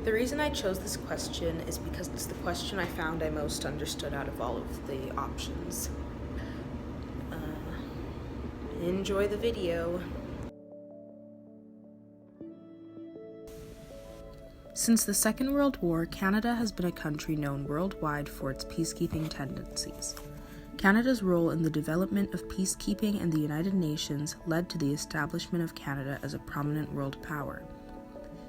The reason I chose this question is because it's the question I found I most understood out of all of the options. Enjoy the video. Since the Second World War, Canada has been a country known worldwide for its peacekeeping tendencies. Canada's role in the development of peacekeeping and the United Nations led to the establishment of Canada as a prominent world power.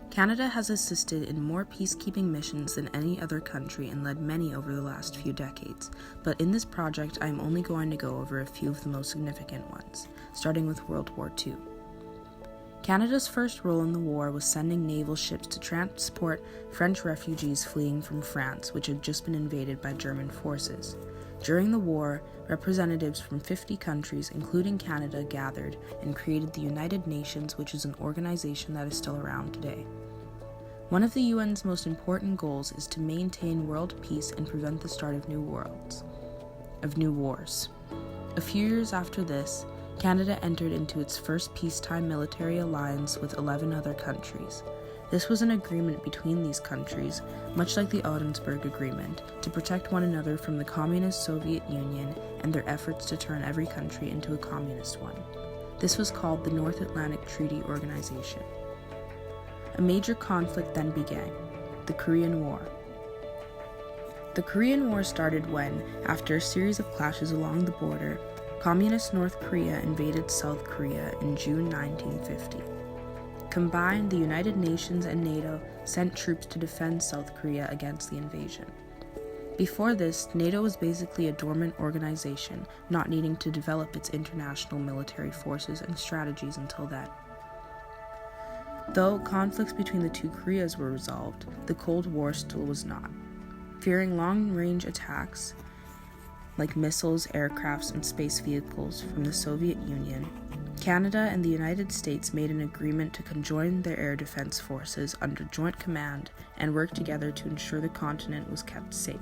Canada has assisted in more peacekeeping missions than any other country and led many over the last few decades, but in this project I am only going to go over a few of the most significant ones, starting with World War II. Canada's first role in the war was sending naval ships to transport French refugees fleeing from France, which had just been invaded by German forces. During the war, representatives from 50 countries, including Canada, gathered and created the United Nations, which is an organization that is still around today. One of the UN's most important goals is to maintain world peace and prevent the start of new wars. A few years after this, Canada entered into its first peacetime military alliance with 11 other countries. This was an agreement between these countries, much like the Augsburg Agreement, to protect one another from the communist Soviet Union and their efforts to turn every country into a communist one. This was called the North Atlantic Treaty Organization. A major conflict then began, the Korean War. The Korean War started when, after a series of clashes along the border, Communist North Korea invaded South Korea in June 1950. Combined, the United Nations and NATO sent troops to defend South Korea against the invasion. Before this, NATO was basically a dormant organization, not needing to develop its international military forces and strategies until then. Though conflicts between the two Koreas were resolved, the Cold War still was not. Fearing long-range attacks, like missiles, aircrafts, and space vehicles from the Soviet Union, Canada and the United States made an agreement to conjoin their air defense forces under joint command and work together to ensure the continent was kept safe.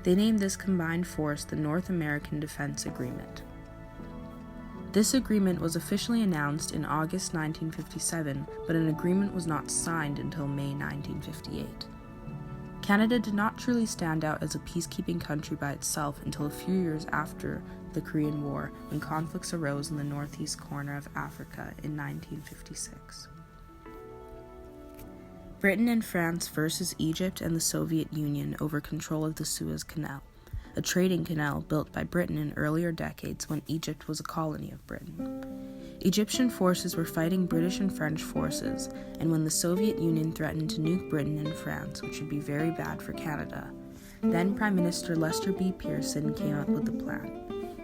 They named this combined force the North American Defense Agreement. This agreement was officially announced in August 1957, but an agreement was not signed until May 1958. Canada did not truly stand out as a peacekeeping country by itself until a few years after the Korean War, when conflicts arose in the northeast corner of Africa in 1956. Britain and France versus Egypt and the Soviet Union over control of the Suez Canal, a trading canal built by Britain in earlier decades when Egypt was a colony of Britain. Egyptian forces were fighting British and French forces, and when the Soviet Union threatened to nuke Britain and France, which would be very bad for Canada, then Prime Minister Lester B. Pearson came up with a plan.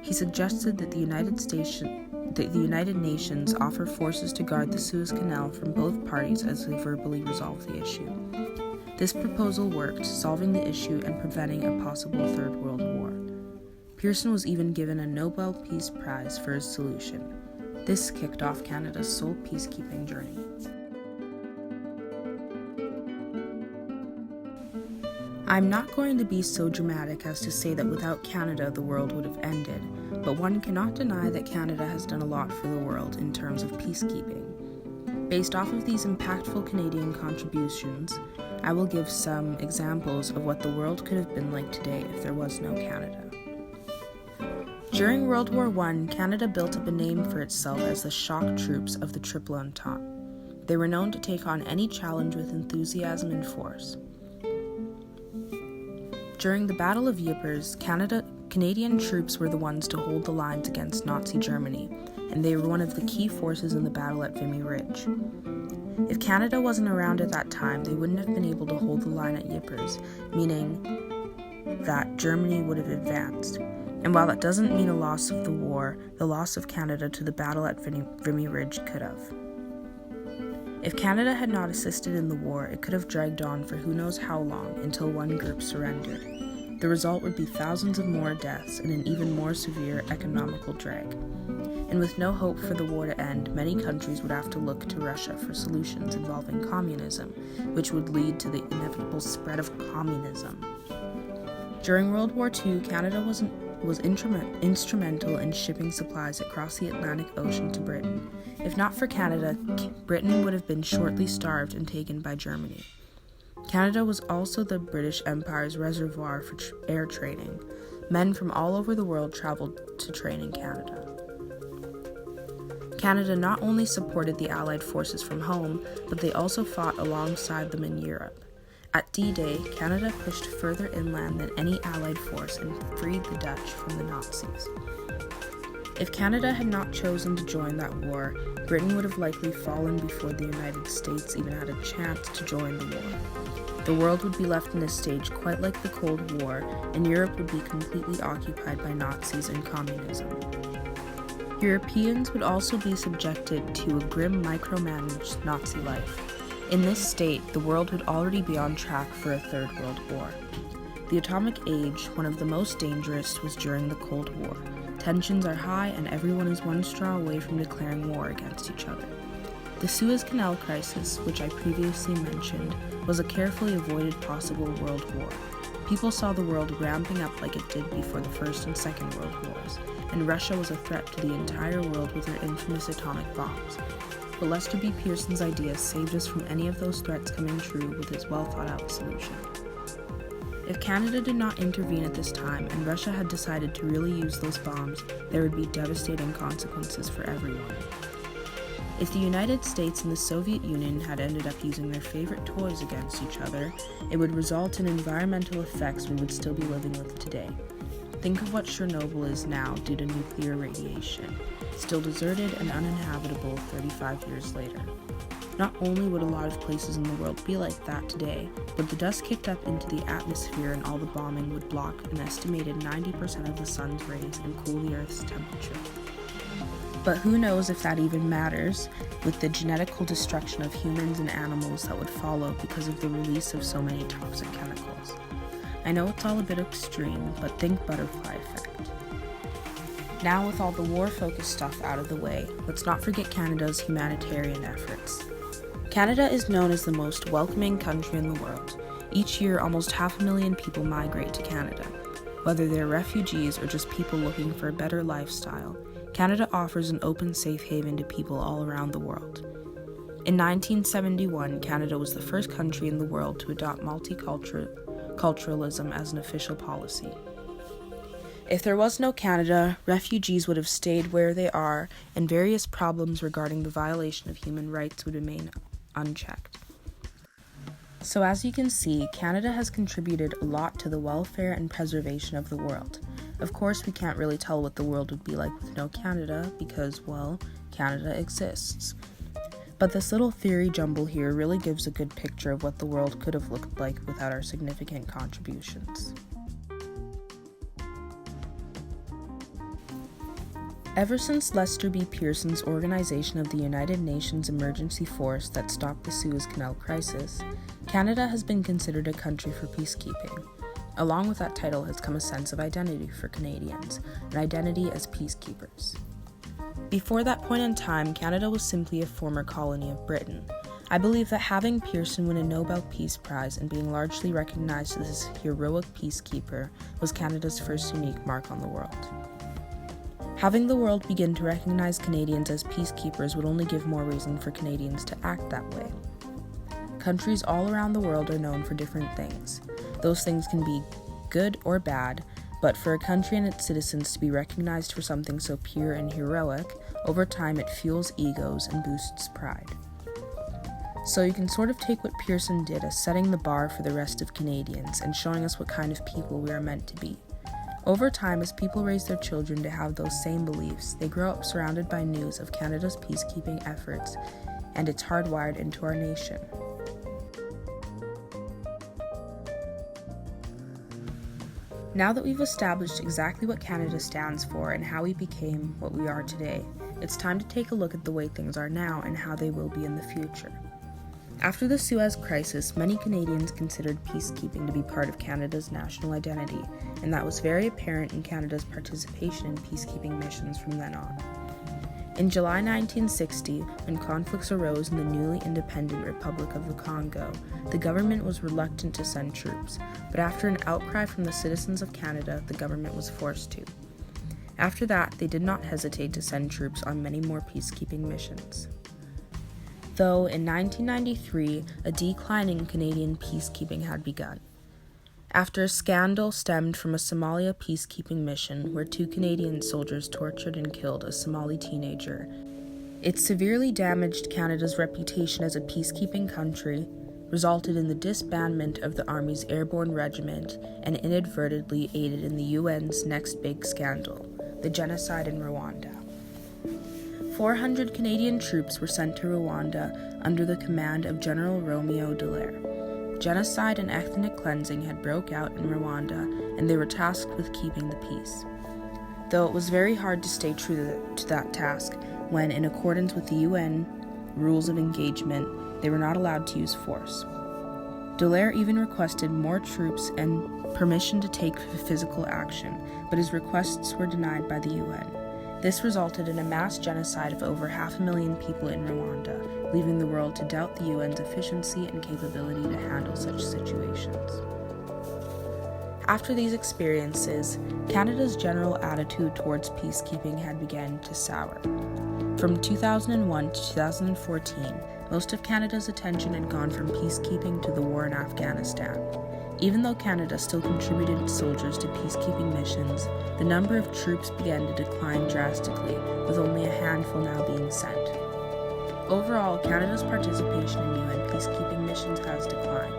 He suggested that the United Nations offer forces to guard the Suez Canal from both parties as they verbally resolve the issue. This proposal worked, solving the issue and preventing a possible Third World War. Pearson was even given a Nobel Peace Prize for his solution. This kicked off Canada's sole peacekeeping journey. I'm not going to be so dramatic as to say that without Canada the world would have ended, but one cannot deny that Canada has done a lot for the world in terms of peacekeeping. Based off of these impactful Canadian contributions, I will give some examples of what the world could have been like today if there was no Canada. During World War I, Canada built up a name for itself as the shock troops of the Triple Entente. They were known to take on any challenge with enthusiasm and force. During the Battle of Ypres, Canadian troops were the ones to hold the lines against Nazi Germany, and they were one of the key forces in the battle at Vimy Ridge. If Canada wasn't around at that time, they wouldn't have been able to hold the line at Ypres, meaning that Germany would have advanced. And while that doesn't mean a loss of the war, the loss of Canada to the battle at Vimy Ridge could have. If Canada had not assisted in the war, it could have dragged on for who knows how long until one group surrendered. The result would be thousands of more deaths and an even more severe economical drag. And with no hope for the war to end, many countries would have to look to Russia for solutions involving communism, which would lead to the inevitable spread of communism. During World War II, Canada was instrumental in shipping supplies across the Atlantic Ocean to Britain. If not for Canada, Britain would have been shortly starved and taken by Germany. Canada was also the British Empire's reservoir for air training. Men from all over the world traveled to train in Canada. Canada not only supported the Allied forces from home, but they also fought alongside them in Europe. At D-Day, Canada pushed further inland than any Allied force and freed the Dutch from the Nazis. If Canada had not chosen to join that war, Britain would have likely fallen before the United States even had a chance to join the war. The world would be left in a stage quite like the Cold War, and Europe would be completely occupied by Nazis and communism. Europeans would also be subjected to a grim micromanaged Nazi life. In this state, the world would already be on track for a Third World War. The atomic age, one of the most dangerous, was during the Cold War. Tensions are high and everyone is one straw away from declaring war against each other. The Suez Canal crisis, which I previously mentioned, was a carefully avoided possible world war. People saw the world ramping up like it did before the First and Second World Wars, and Russia was a threat to the entire world with her infamous atomic bombs. But Lester B. Pearson's ideas saved us from any of those threats coming true with his well-thought-out solution. If Canada did not intervene at this time and Russia had decided to really use those bombs, there would be devastating consequences for everyone. If the United States and the Soviet Union had ended up using their favorite toys against each other, it would result in environmental effects we would still be living with today. Think of what Chernobyl is now due to nuclear radiation, still deserted and uninhabitable 35 years later. Not only would a lot of places in the world be like that today, but the dust kicked up into the atmosphere and all the bombing would block an estimated 90% of the sun's rays and cool the Earth's temperature. But who knows if that even matters, with the genetical destruction of humans and animals that would follow because of the release of so many toxic chemicals. I know it's all a bit extreme, but think butterfly effect. Now with all the war-focused stuff out of the way, let's not forget Canada's humanitarian efforts. Canada is known as the most welcoming country in the world. Each year, almost 500,000 people migrate to Canada. Whether they're refugees or just people looking for a better lifestyle, Canada offers an open safe haven to people all around the world. In 1971, Canada was the first country in the world to adopt multiculturalism as an official policy. If there was no Canada, refugees would have stayed where they are, and various problems regarding the violation of human rights would remain unchecked. So as you can see, Canada has contributed a lot to the welfare and preservation of the world. Of course, we can't really tell what the world would be like with no Canada because, well, Canada exists. But this little theory jumble here really gives a good picture of what the world could have looked like without our significant contributions. Ever since Lester B. Pearson's organization of the United Nations Emergency Force that stopped the Suez Canal crisis, Canada has been considered a country for peacekeeping. Along with that title has come a sense of identity for Canadians, an identity as peacekeepers. Before that point in time, Canada was simply a former colony of Britain. I believe that having Pearson win a Nobel Peace Prize and being largely recognized as this heroic peacekeeper was Canada's first unique mark on the world. Having the world begin to recognize Canadians as peacekeepers would only give more reason for Canadians to act that way. Countries all around the world are known for different things. Those things can be good or bad, but for a country and its citizens to be recognized for something so pure and heroic, over time it fuels egos and boosts pride. So you can sort of take what Pearson did as setting the bar for the rest of Canadians and showing us what kind of people we are meant to be. Over time, as people raise their children to have those same beliefs, they grow up surrounded by news of Canada's peacekeeping efforts, and it's hardwired into our nation. Now that we've established exactly what Canada stands for and how we became what we are today, it's time to take a look at the way things are now and how they will be in the future. After the Suez Crisis, many Canadians considered peacekeeping to be part of Canada's national identity, and that was very apparent in Canada's participation in peacekeeping missions from then on. In July 1960, when conflicts arose in the newly independent Republic of the Congo, the government was reluctant to send troops, but after an outcry from the citizens of Canada, the government was forced to. After that, they did not hesitate to send troops on many more peacekeeping missions. though in 1993, a decline in Canadian peacekeeping had begun. After a scandal stemmed from a Somalia peacekeeping mission where 2 Canadian soldiers tortured and killed a Somali teenager, it severely damaged Canada's reputation as a peacekeeping country, resulted in the disbandment of the Army's Airborne Regiment, and inadvertently aided in the UN's next big scandal, the genocide in Rwanda. 400 Canadian troops were sent to Rwanda under the command of General Romeo Dallaire. Genocide and ethnic cleansing had broke out in Rwanda, and they were tasked with keeping the peace. Though it was very hard to stay true to that task when, in accordance with the UN rules of engagement, they were not allowed to use force. Dallaire even requested more troops and permission to take physical action, but his requests were denied by the UN. This resulted in a mass genocide of over 500,000 people in Rwanda, leaving the world to doubt the UN's efficiency and capability to handle such situations. After these experiences, Canada's general attitude towards peacekeeping had begun to sour. From 2001 to 2014, most of Canada's attention had gone from peacekeeping to the war in Afghanistan. Even though Canada still contributed soldiers to peacekeeping missions, the number of troops began to decline drastically, with only a handful now being sent. Overall, Canada's participation in UN peacekeeping missions has declined.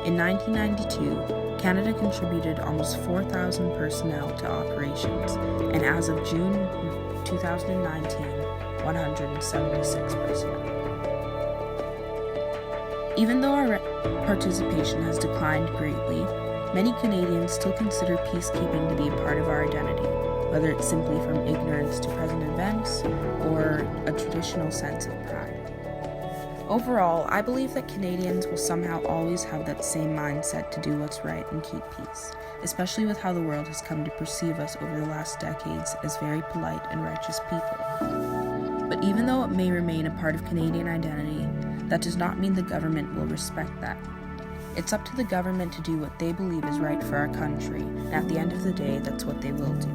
In 1992, Canada contributed almost 4,000 personnel to operations, and as of June 2019, 176 personnel. Even though our participation has declined greatly, many Canadians still consider peacekeeping to be a part of our identity, whether it's simply from ignorance to present events or a traditional sense of pride. Overall, I believe that Canadians will somehow always have that same mindset to do what's right and keep peace, especially with how the world has come to perceive us over the last decades as very polite and righteous people. But even though it may remain a part of Canadian identity, that does not mean the government will respect that. It's up to the government to do what they believe is right for our country, and at the end of the day, that's what they will do.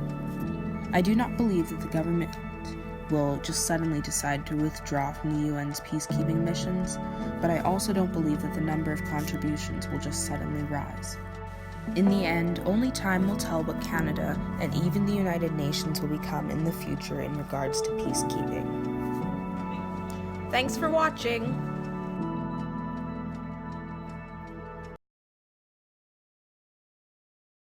I do not believe that the government will just suddenly decide to withdraw from the UN's peacekeeping missions, but I also don't believe that the number of contributions will just suddenly rise. In the end, only time will tell what Canada and even the United Nations will become in the future in regards to peacekeeping. Thanks for watching!